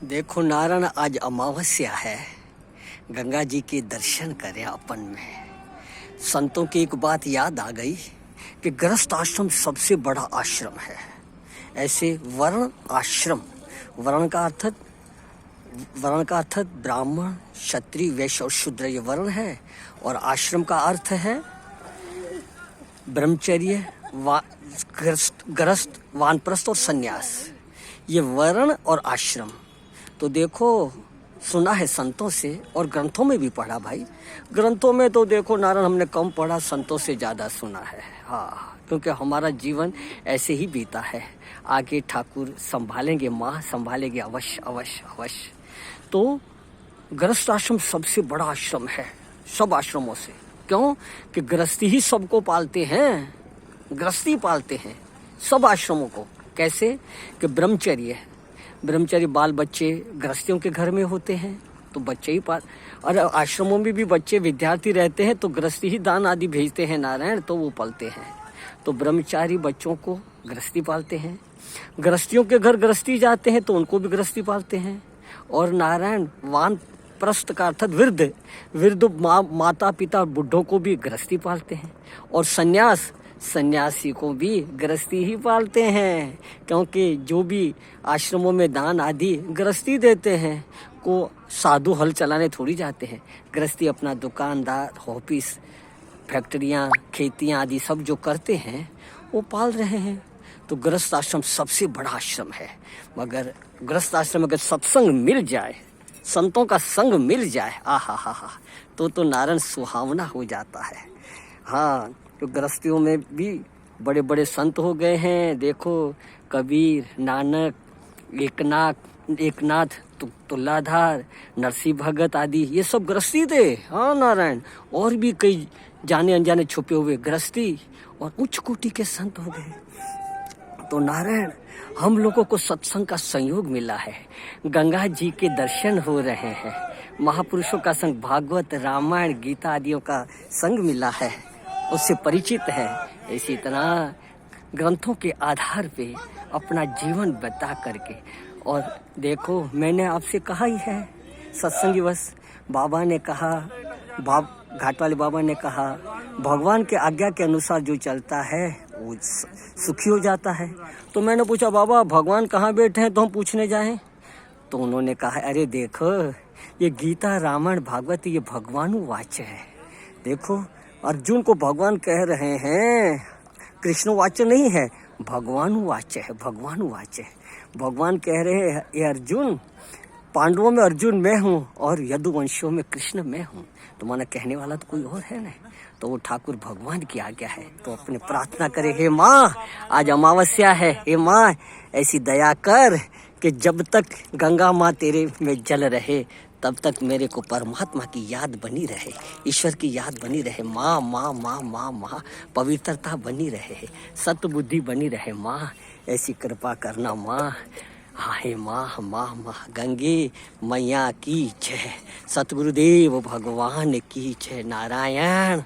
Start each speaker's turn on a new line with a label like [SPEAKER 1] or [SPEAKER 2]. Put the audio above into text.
[SPEAKER 1] देखो नारायण, आज अमावस्या है। गंगा जी के दर्शन करें अपन में। संतों की एक बात याद आ गई कि गृहस्थ आश्रम सबसे बड़ा आश्रम है। ऐसे वर्ण आश्रम, वर्ण का अर्थ ब्राह्मण, क्षत्रिय, वैश्य और शूद्र, ये वर्ण है। और आश्रम का अर्थ है ब्रह्मचर्य, गृहस्थ, वानप्रस्थ और सन्यास। ये वर्ण और आश्रम। तो देखो, सुना है संतों से और ग्रंथों में भी पढ़ा भाई। ग्रंथों में तो देखो नारायण हमने कम पढ़ा, संतों से ज़्यादा सुना है। हाँ, क्योंकि हमारा जीवन ऐसे ही बीता है। आगे ठाकुर संभालेंगे, माँ संभालेंगे, अवश्य अवश्य अवश्य। तो गृहस्थ आश्रम सबसे बड़ा आश्रम है सब आश्रमों से। क्यों? कि गृहस्थी ही सबको पालते हैं, गृहस्थी पालते हैं सब आश्रमों को। कैसे? कि ब्रह्मचर्य बाल बच्चे गृहस्थियों के घर में होते हैं तो बच्चे ही पाल, और आश्रमों में भी बच्चे विद्यार्थी रहते हैं तो गृहस्थी ही दान आदि भेजते हैं नारायण, तो वो पालते हैं। तो ब्रह्मचारी बच्चों को गृहस्थी पालते हैं, गृहस्थियों के घर गृहस्थी जाते हैं तो उनको भी गृहस्थी पालते हैं। और नारायण वानप्रस्थ का अर्थात वृद्ध माता पिता बुढ़ों को भी गृहस्थी पालते हैं। और सन्यासी को भी गृहस्थी ही पालते हैं, क्योंकि जो भी आश्रमों में दान आदि गृहस्थी देते हैं को साधु हल चलाने थोड़ी जाते हैं। गृहस्थी अपना दुकानदार, ऑफिस, फैक्ट्रियाँ, खेतियाँ आदि सब जो करते हैं वो पाल रहे हैं। तो गृहस्थ आश्रम सबसे बड़ा आश्रम है। मगर गृहस्थ आश्रम अगर सत्संग मिल जाए, संतों का संग मिल जाए, आहा हा हा, तो नारायण सुहावना हो जाता है। हाँ, तो गृहस्थियों में भी बड़े बड़े संत हो गए हैं। देखो कबीर, नानक, एकनाथ, तुलाधार, नरसिंह भगत आदि, ये सब गृहस्थी थे। हाँ नारायण, और भी कई जाने अनजाने छुपे हुए गृहस्थी और उच्च कोटि के संत हो गए। तो नारायण, हम लोगों को सत्संग का संयोग मिला है, गंगा जी के दर्शन हो रहे हैं, महापुरुषों का संग, भागवत, रामायण, गीता आदियों का संग मिला है, उससे परिचित है। इसी तरह ग्रंथों के आधार पे अपना जीवन बता करके, और देखो मैंने आपसे कहा ही है सत्संग दिवस, बाबा ने कहा, घाट वाले बाबा ने कहा, भगवान के आज्ञा के अनुसार जो चलता है वो सुखी हो जाता है। तो मैंने पूछा, बाबा भगवान कहाँ बैठे हैं तो हम पूछने जाएं? तो उन्होंने कहा, अरे देखो ये गीता, रामायण, भागवत ये भगवानु वाच्य है। देखो अर्जुन को भगवान कह रहे हैं, कृष्ण वाच्य नहीं है, भगवानु वाच्य है, भगवानु वाच्य है। भगवान कह रहे हैं, ये अर्जुन, पांडवों में अर्जुन मैं हूँ और यदुवंशियों में कृष्ण मैं हूँ। तो माना कहने वाला तो कोई और है नहीं। तो वो ठाकुर भगवान की आज्ञा है। तो अपने प्रार्थना करे, हे माँ आज अमावस्या है, हे माँ ऐसी दया कर कि जब तक गंगा माँ तेरे में जल रहे तब तक मेरे को परमात्मा की याद बनी रहे, ईश्वर की याद बनी रहे। माँ माँ माँ माँ माँ, पवित्रता बनी रहे, सत्य बुद्धि बनी रहे। माँ ऐसी कृपा करना माँ। हाँ हे माँ, माँ माँ गंगे मैया की जय, सतगुरुदेव भगवान की जय। नारायण।